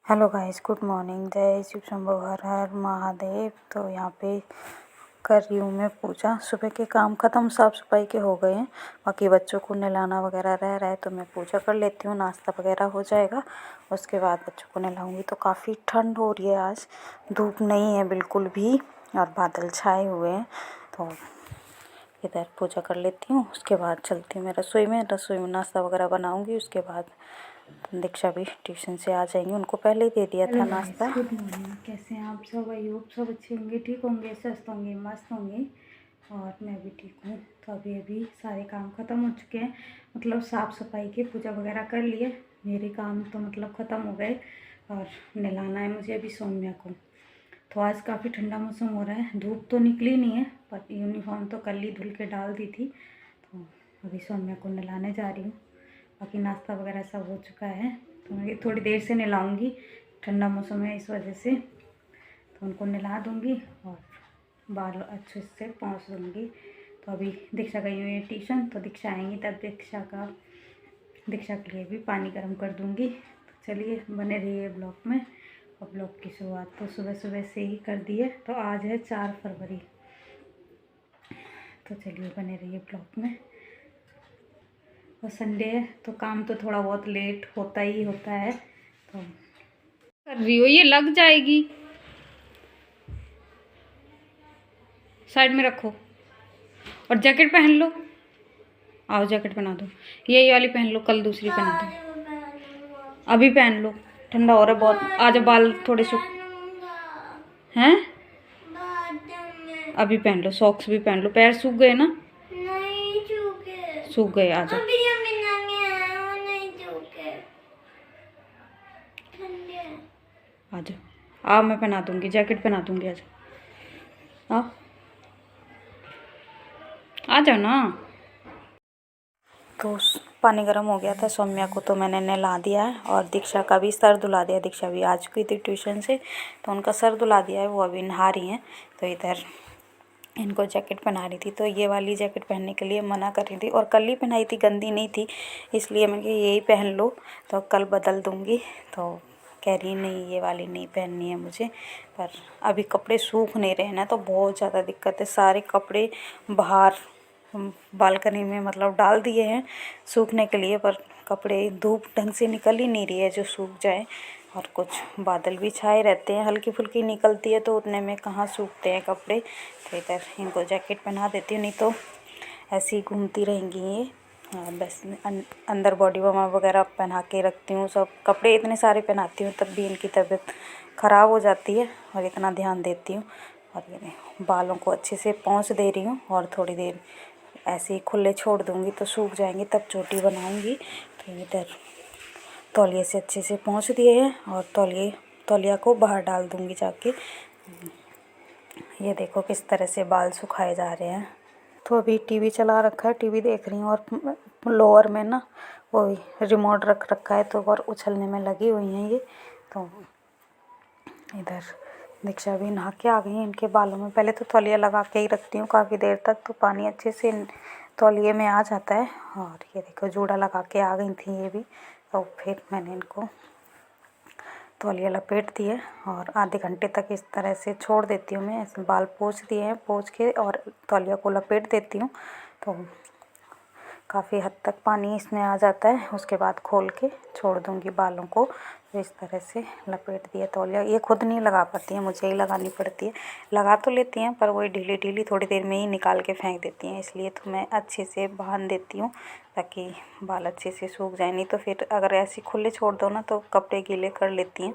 Hello guys, good morning. जय शिव शंभो, हर हर महादेव। तो यहाँ पे कर रही हूँ मैं पूजा। सुबह के काम ख़त्म, साफ़ सफाई के हो गए हैं, बाकी बच्चों को नहलाना वगैरह रह रहा है तो मैं पूजा कर लेती हूँ। नाश्ता वगैरह हो जाएगा, उसके बाद बच्चों को नहलाऊँगी। तो काफ़ी ठंड हो रही है आज, धूप नहीं है बिल्कुल भी और बादल छाए हुए हैं। तो इधर पूजा कर लेती हूँ, उसके बाद चलती हूँ मैं रसोई में नाश्ता वगैरह बनाऊँगी। उसके बाद दीक्षा भी ट्यूशन से आ जाएंगी, उनको पहले ही दे दिया था नाश्ता। गुड मॉर्निंग, कैसे हैं आप सब? आई होप सब अच्छे होंगे, ठीक होंगे, स्वस्थ होंगे, मस्त होंगे। और मैं भी ठीक हूँ। तो अभी सारे काम ख़त्म हो चुके हैं, मतलब साफ़ सफाई के, पूजा वगैरह कर लिए। मेरे काम तो मतलब ख़त्म हो गए और नहलाना है मुझे अभी सौम्या को। तो आज काफ़ी ठंडा मौसम हो रहा है, धूप तो निकली नहीं है पर यूनिफॉर्म तो कल ही धुल के डाल दी थी। तो अभी सौम्या को नहलाने जा रही हूँ। बाकी नाश्ता वगैरह सब हो चुका है, तो मैं थोड़ी देर से नहलाऊँगी, ठंडा मौसम है इस वजह से। तो उनको नहला दूँगी और बाल अच्छे से पोंछ दूँगी। तो अभी दीक्षा गई हुई है ट्यूशन, तो दीक्षा आएंगी तब दीक्षा के लिए भी पानी गर्म कर दूँगी। तो चलिए बने रहिए ब्लॉग में। और ब्लॉग की शुरुआत तो सुबह सुबह से ही कर दी है। तो आज है 4 फरवरी। तो चलिए बने रहिए ब्लॉग में। और संडे है तो काम तो थोड़ा बहुत लेट होता ही होता है। तो कर रही हो, ये लग जाएगी, साइड में रखो। और जैकेट पहन लो, आओ जैकेट पहना दो। ये वाली पहन लो, कल दूसरी पहना दो। अभी पहन लो, ठंडा हो रहा है बहुत। आज बाल थोड़े सूख हैं, अभी पहन लो। सॉक्स भी पहन लो, पैर सूख गए ना? नहीं सूखे, सूख गए। आ जाओ, आ जाओ, आओ मैं पहना दूंगी, जैकेट पहना दूंगी। आ जाओ, आओ, आ जाओ ना। तो पानी गर्म हो गया था, सौम्या को तो मैंने नहला दिया है और दीक्षा का भी सर धुला दिया। दीक्षा भी आ चुकी थी ट्यूशन से, तो उनका सर धुला दिया है, वो अभी नहा रही हैं। तो इधर इनको जैकेट पहना रही थी, तो ये वाली जैकेट पहनने के लिए मना कर रही थी और कल ही पहनाई थी, गंदी नहीं थी, इसलिए मैं कही यही पहन लो, तो कल बदल दूँगी। तो कह रही नहीं ये वाली नहीं पहननी है मुझे। पर अभी कपड़े सूख नहीं रहे ना, तो बहुत ज़्यादा दिक्कत है। सारे कपड़े बाहर बालकनी में मतलब डाल दिए हैं सूखने के लिए, पर कपड़े धूप ढंग से निकल ही नहीं रही है जो सूख जाए। और कुछ बादल भी छाए रहते हैं, हल्की फुल्की निकलती है तो उतने में कहाँ सूखते हैं कपड़े। तो इधर इनको जैकेट पहना देती हूँ, नहीं तो ऐसे ही घूमती रहेंगी ये। बस अंदर बॉडी वार्मर वगैरह पहना के रखती हूँ। सब कपड़े इतने सारे पहनाती हूँ तब भी इनकी तबीयत ख़राब हो जाती है और इतना ध्यान देती हूँ। और ये बालों को अच्छे से पोंछ दे रही हूँ और थोड़ी देर ऐसे ही खुले छोड़ दूँगी तो सूख जाएंगे, तब चोटी बनाऊँगी। तो इधर तौलिए से अच्छे से पोंछ दिए हैं और तौलिया को बाहर डाल दूँगी जाके। ये देखो किस तरह से बाल सुखाए जा रहे हैं। तो अभी टीवी चला रखा है, टीवी देख रही हूँ और लोअर में ना वो रिमोट रख रखा है, तो और उछलने में लगी हुई हैं ये। तो इधर दीक्षा भी नहा के आ गई हैं। इनके बालों में पहले तो तौलिया लगा के ही रखती हूँ काफ़ी देर तक, तो पानी अच्छे से तौलिए में आ जाता है। और ये देखो जूड़ा लगा के आ गई थी ये भी, तो फिर मैंने इनको तौलिया लपेट दिए और आधे घंटे तक इस तरह से छोड़ देती हूँ मैं। ऐसे बाल पोंछ दिए हैं, पोंछ के और तौलिया को लपेट देती हूँ, तो काफ़ी हद तक पानी इसमें आ जाता है। उसके बाद खोल के छोड़ दूँगी बालों को। तो इस तरह से लपेट दिया तौलिया। ये खुद नहीं लगा पाती हैं, मुझे ही लगानी पड़ती है। लगा तो लेती हैं पर वही ढीली ढीली थोड़ी देर में ही निकाल के फेंक देती हैं, इसलिए तो मैं अच्छे से बांध देती हूँ ताकि बाल अच्छे से सूख जाए। नहीं तो फिर अगर ऐसे खुले छोड़ दो ना तो कपड़े गीले कर लेती हैं।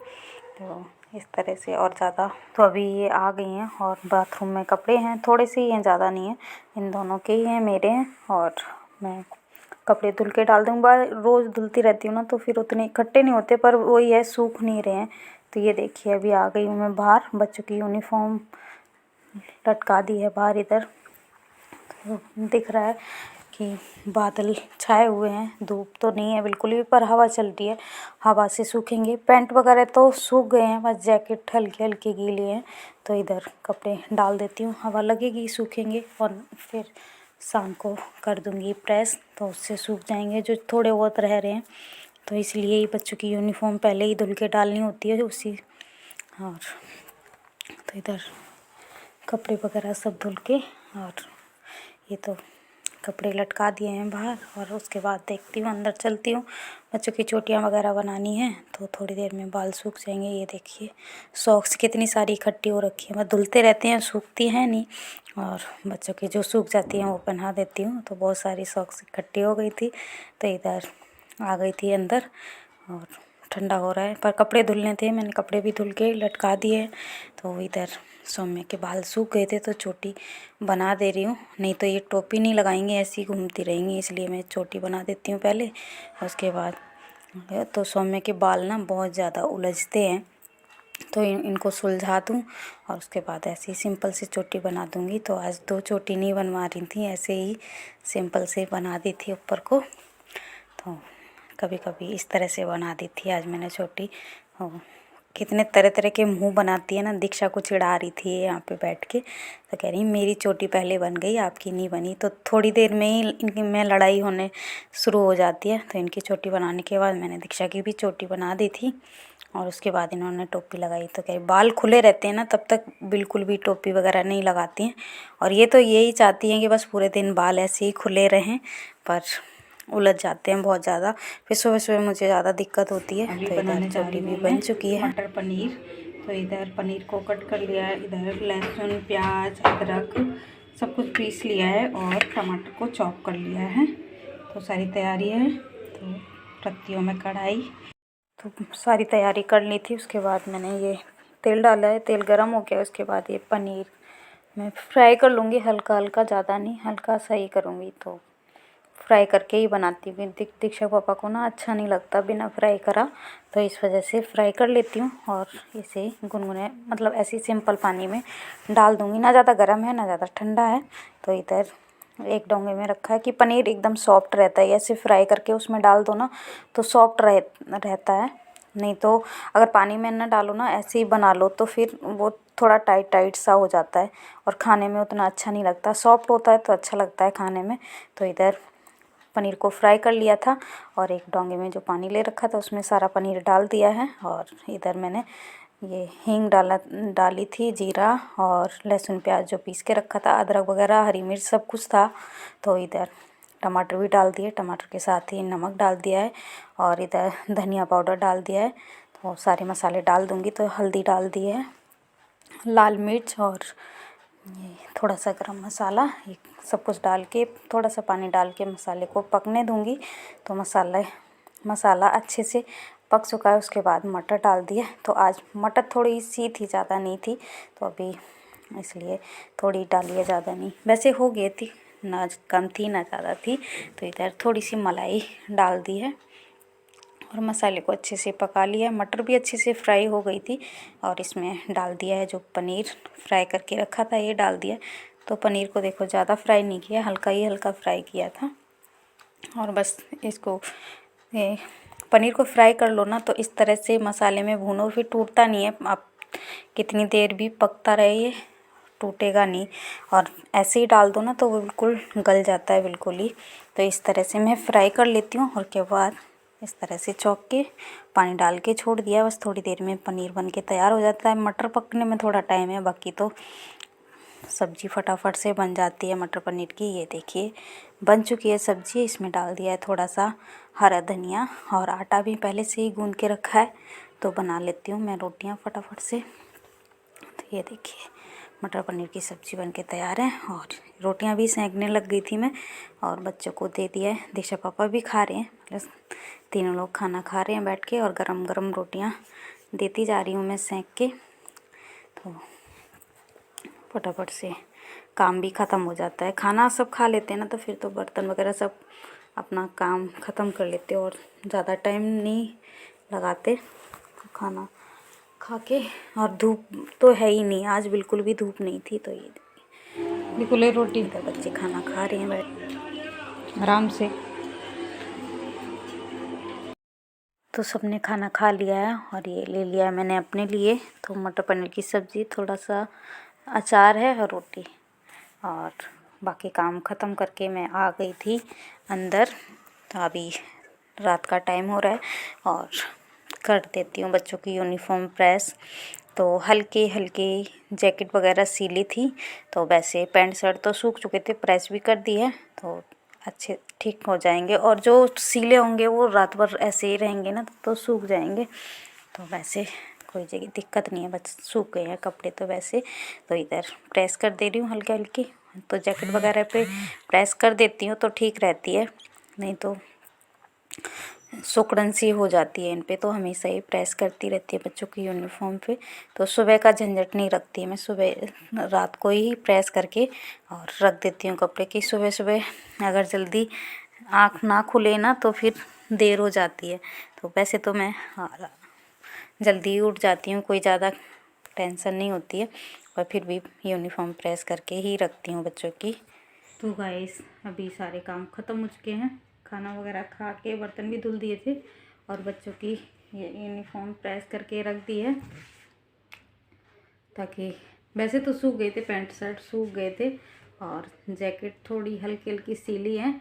तो इस तरह से और ज़्यादा। तो अभी ये आ गई हैं और बाथरूम में कपड़े हैं, थोड़े से ही हैं, ज़्यादा नहीं है, इन दोनों के ही हैं, मेरे हैं। और मैं कपड़े धुल के डाल दूँगा, रोज़ धुलती रहती हूँ ना तो फिर उतने इकट्ठे नहीं होते, पर वही है सूख नहीं रहे हैं। तो ये देखिए अभी आ गई हूँ मैं बाहर, बच्चों की यूनिफॉर्म लटका दी है बाहर। इधर तो दिख रहा है कि बादल छाए हुए हैं, धूप तो नहीं है बिल्कुल भी, पर हवा चल रही है, हवा से सूखेंगे। पैंट वगैरह तो सूख गए हैं, बस जैकेट हल्के हल्के गीले हैं। तो इधर कपड़े डाल देती हूँ, हवा लगेगी सूखेंगे और फिर शाम को कर दूँगी प्रेस, तो उससे सूख जाएंगे जो थोड़े बहुत रह रहे हैं। तो इसलिए ही बच्चों की यूनिफॉर्म पहले ही धुल के डालनी होती है उसी। और तो इधर कपड़े वगैरह सब धुल के, और ये तो कपड़े लटका दिए हैं बाहर। और उसके बाद देखती हूँ, अंदर चलती हूँ। बच्चों की चोटियाँ वगैरह बनानी है तो थोड़ी देर में बाल सूख जाएंगे। ये देखिए सॉक्स कितनी सारी इकट्ठी हो रखी है, मैं धुलते रहते हैं, सूखती हैं नहीं। और बच्चों की जो सूख जाती हैं वो पहना देती हूँ। तो बहुत सारी सॉक्स इकट्ठी हो गई थी, तो इधर आ गई थी अंदर। और ठंडा हो रहा है, पर कपड़े धुलने थे, मैंने कपड़े भी धुल के लटका दिए। तो इधर सौम्य के बाल सूख गए थे तो चोटी बना दे रही हूँ। नहीं तो ये टोपी नहीं लगाएंगे, ऐसी घूमती रहेंगी, इसलिए मैं चोटी बना देती हूँ पहले। उसके बाद तो सौम्य के बाल ना बहुत ज़्यादा उलझते हैं, तो इनको सुलझा दूँ और उसके बाद ऐसे ही सिंपल सी चोटी बना दूँगी। तो आज 2 चोटी नहीं बनवा रही थी, ऐसे ही सिंपल से बना दी थी ऊपर को। तो कभी कभी इस तरह से बना दी थी आज मैंने चोटी। कितने तरह तरह के मुंह बनाती है ना। दीक्षा को चिढ़ा रही थी यहाँ पे बैठ के, तो कह रही मेरी चोटी पहले बन गई, आपकी नहीं बनी। तो थोड़ी देर में ही इनकी में लड़ाई होने शुरू हो जाती है। तो इनकी चोटी बनाने के बाद मैंने दीक्षा की भी चोटी बना दी थी, और उसके बाद इन्होंने टोपी लगाई। तो कह रही बाल खुले रहते हैं ना तब तक बिल्कुल भी टोपी वगैरह नहीं लगाती हैं। और ये तो यही चाहती हैं कि बस पूरे दिन बाल ऐसे ही खुले रहें, पर उलझ जाते हैं बहुत ज़्यादा। फिर सुबह सुबह मुझे ज़्यादा दिक्कत होती है। तो इधर चोटी भी बन चुकी है। मटर पनीर, तो इधर पनीर को कट कर लिया है, इधर लहसुन प्याज अदरक सब कुछ पीस लिया है, और टमाटर को चॉप कर लिया है। तो सारी तैयारी है। तो रखती हूँ मैं कढ़ाई। तो सारी तैयारी कर ली थी। उसके बाद मैंने ये तेल डाला है, तेल गरम हो गया। उसके बाद ये पनीर मैं फ्राई कर लूँगी, हल्का हल्का, ज़्यादा नहीं, हल्का सा ही करूँगी। तो फ्राई करके ही बनाती हूँ। दीक्षा पापा को ना अच्छा नहीं लगता बिना फ्राई करा, तो इस वजह से फ्राई कर लेती हूँ। और इसे गुनगुने मतलब ऐसे ही सिंपल पानी में डाल दूँगी, ना ज़्यादा गर्म है ना ज़्यादा ठंडा है। तो इधर एक डोंगे में रखा है कि पनीर एकदम सॉफ्ट रहता है, ऐसे फ्राई करके उसमें डाल दो ना तो सॉफ्ट रहता है। नहीं तो अगर पानी में ना डालो ना, ऐसे ही बना लो, तो फिर वो थोड़ा टाइट टाइट सा हो जाता है और खाने में उतना अच्छा नहीं लगता। सॉफ्ट होता है तो अच्छा लगता है खाने में। तो इधर पनीर को फ्राई कर लिया था, और एक डोंगे में जो पानी ले रखा था उसमें सारा पनीर डाल दिया है। और इधर मैंने ये हींग डाली थी, जीरा और लहसुन प्याज जो पीस के रखा था, अदरक वगैरह हरी मिर्च सब कुछ था। तो इधर टमाटर भी डाल दिए, टमाटर के साथ ही नमक डाल दिया है, और इधर धनिया पाउडर डाल दिया है। तो सारे मसाले डाल दूँगी। तो हल्दी डाल दी है, लाल मिर्च और ये थोड़ा सा गरम मसाला, ये सब कुछ डाल के थोड़ा सा पानी डाल के मसाले को पकने दूँगी। तो मसाला अच्छे से पक चुका है। उसके बाद मटर डाल दिए। तो आज मटर थोड़ी सी थी, ज़्यादा नहीं थी, तो अभी इसलिए थोड़ी डाली है, ज़्यादा नहीं। वैसे हो गई थी, ना कम थी ना ज़्यादा थी। तो इधर थोड़ी सी मलाई डाल दी है, और मसाले को अच्छे से पका लिया। मटर भी अच्छे से फ्राई हो गई थी, और इसमें डाल दिया है जो पनीर फ्राई करके रखा था, ये डाल दिया। तो पनीर को देखो ज़्यादा फ्राई नहीं किया, हल्का फ्राई किया था। और बस इसको पनीर को फ्राई कर लो ना, तो इस तरह से मसाले में भूनो, फिर टूटता नहीं है। आप कितनी देर भी पकता रहे, ये टूटेगा नहीं। और ऐसे ही डाल दो ना तो वो बिल्कुल गल जाता है बिल्कुल ही। तो इस तरह से मैं फ्राई कर लेती हूँ, और के बाद इस तरह से चौक के पानी डाल के छोड़ दिया। बस थोड़ी देर में पनीर बन के तैयार हो जाता है। मटर पकने में थोड़ा टाइम है, बाकी तो सब्ज़ी फटाफट से बन जाती है मटर पनीर की। ये देखिए बन चुकी है सब्ज़ी। इसमें डाल दिया है थोड़ा सा हरा धनिया, और आटा भी पहले से ही गूंद के रखा है। तो बना लेती हूँ मैं रोटियाँ फटाफट से। तो ये देखिए मटर पनीर की सब्ज़ी बनके तैयार है, और रोटियां भी सेंकने लग गई थी मैं, और बच्चों को दे दिया है। दीक्षा पापा भी खा रहे हैं, मतलब तीनों लोग खाना खा रहे हैं बैठ के, और गरम गरम रोटियां देती जा रही हूँ मैं सेंक के। तो फटाफट से काम भी ख़त्म हो जाता है। खाना सब खा लेते हैं ना, तो फिर तो बर्तन वगैरह सब अपना काम ख़त्म कर लेते, और ज़्यादा टाइम नहीं लगाते खाना खा के। और धूप तो है ही नहीं, आज बिल्कुल भी धूप नहीं थी। तो ये बिल्कुल रोटी, इधर बच्चे खाना खा रहे हैं बैठ आराम से। तो सबने खाना खा लिया है, और ये ले लिया है मैंने अपने लिए। तो मटर पनीर की सब्ज़ी, थोड़ा सा अचार है और रोटी, और बाकी काम ख़त्म करके मैं आ गई थी अंदर। तो अभी रात का टाइम हो रहा है और कर देती हूँ बच्चों की यूनिफॉर्म प्रेस। तो हल्की हल्की जैकेट वगैरह सिली थी, तो वैसे पैंट शर्ट तो सूख चुके थे, प्रेस भी कर दी है तो अच्छे ठीक हो जाएंगे। और जो सीले होंगे वो रात भर ऐसे ही रहेंगे ना तो सूख जाएंगे। तो वैसे कोई जगह दिक्कत नहीं है, बस सूख गए हैं कपड़े तो वैसे। तो इधर प्रेस कर दे रही हूँ हल्की हल्की। तो जैकेट वगैरह पे प्रेस कर देती हूँ तो ठीक रहती है, नहीं तो सिकुड़न सी हो जाती है इन पे। तो हमेशा ही प्रेस करती रहती है बच्चों की यूनिफॉर्म पे। तो सुबह का झंझट नहीं रखती है मैं, सुबह रात को ही प्रेस करके और रख देती हूँ कपड़े की। सुबह सुबह अगर जल्दी आँख ना खुले ना तो फिर देर हो जाती है। तो वैसे तो मैं जल्दी ही उठ जाती हूँ, कोई ज़्यादा टेंशन नहीं होती है, पर फिर भी यूनिफॉर्म प्रेस करके ही रखती हूँ बच्चों की। तो गाइस अभी सारे काम ख़त्म हो चुके हैं, खाना वगैरह खा के बर्तन भी धुल दिए थे और बच्चों की ये यूनिफॉर्म प्रेस करके रख दी है, ताकि वैसे तो सूख गए थे, पैंट शर्ट सूख गए थे और जैकेट थोड़ी हल्की हल्की सीली है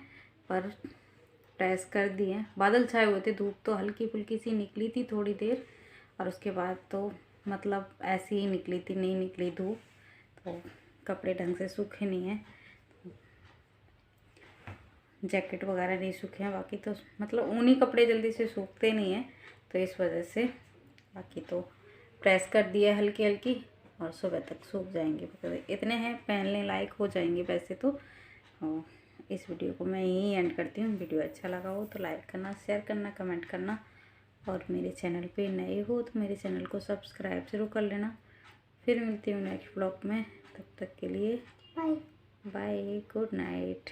पर प्रेस कर दी है। बादल छाए हुए थे, धूप तो हल्की फुल्की सी निकली थी थोड़ी देर और उसके बाद तो मतलब ऐसे ही निकली थी, नहीं निकली धूप, तो कपड़े ढंग से सूखे नहीं हैं, जैकेट वगैरह नहीं सूखे हैं। बाकी तो मतलब ऊनी कपड़े जल्दी से सूखते नहीं हैं तो इस वजह से। बाकी तो प्रेस कर दिया हल्की हल्की और सुबह तक सूख जाएंगे, इतने हैं पहनने लायक हो जाएंगे वैसे तो। इस वीडियो को मैं यहीं एंड करती हूँ। वीडियो अच्छा लगा हो तो लाइक करना, शेयर करना, कमेंट करना और मेरे चैनल पे नए हो तो मेरे चैनल को सब्सक्राइब जरूर कर लेना। फिर मिलती हूँ नेक्स्ट ब्लॉग में, तब तक के लिए बाय बाय, गुड नाइट।